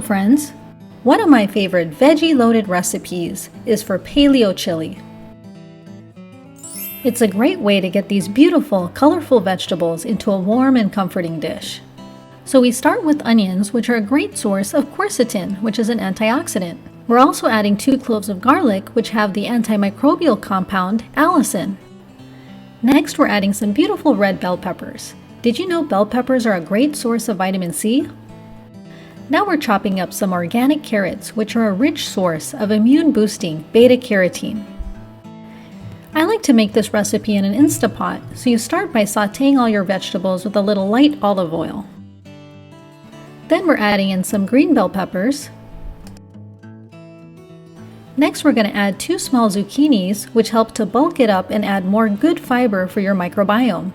friends! One of my favorite veggie-loaded recipes is for Paleo Chili. It's a great way to get these beautiful, colorful vegetables into a warm and comforting dish. So we start with onions, which are a great source of quercetin, which is an antioxidant. We're also adding 2 cloves of garlic, which have the antimicrobial compound allicin. Next, we're adding some beautiful red bell peppers. Did you know bell peppers are a great source of vitamin C? Now we're chopping up some organic carrots, which are a rich source of immune-boosting beta-carotene. I like to make this recipe in an Instapot, so you start by sautéing all your vegetables with a little light olive oil. Then we're adding in some green bell peppers. Next, we're going to add 2 small zucchinis, which help to bulk it up and add more good fiber for your microbiome.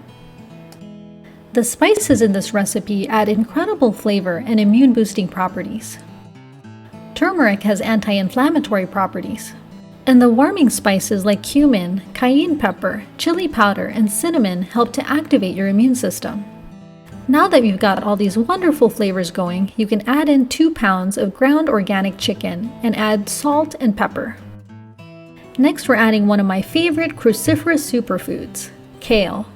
The spices in this recipe add incredible flavor and immune-boosting properties. Turmeric has anti-inflammatory properties. And the warming spices like cumin, cayenne pepper, chili powder, and cinnamon help to activate your immune system. Now that you've got all these wonderful flavors going, you can add in 2 pounds of ground organic chicken and add salt and pepper. Next, we're adding one of my favorite cruciferous superfoods, kale.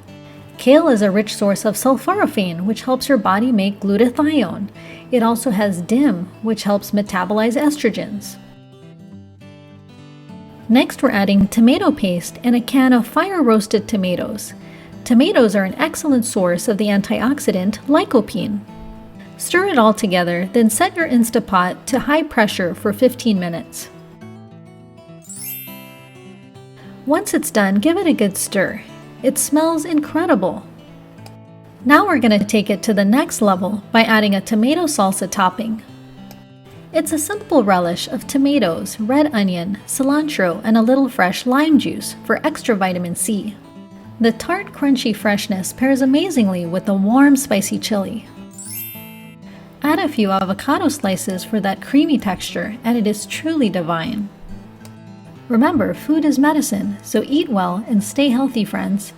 Kale is a rich source of sulforaphane, which helps your body make glutathione. It also has DIM, which helps metabolize estrogens. Next, we're adding tomato paste and a can of fire-roasted tomatoes. Tomatoes are an excellent source of the antioxidant lycopene. Stir it all together, then set your Instapot to high pressure for 15 minutes. Once it's done, give it a good stir. It smells incredible. Now we're going to take it to the next level by adding a tomato salsa topping. It's a simple relish of tomatoes, red onion, cilantro, and a little fresh lime juice for extra vitamin C. The tart, crunchy freshness pairs amazingly with the warm, spicy chili. Add a few avocado slices for that creamy texture, and it is truly divine. Remember, food is medicine, so eat well and stay healthy, friends.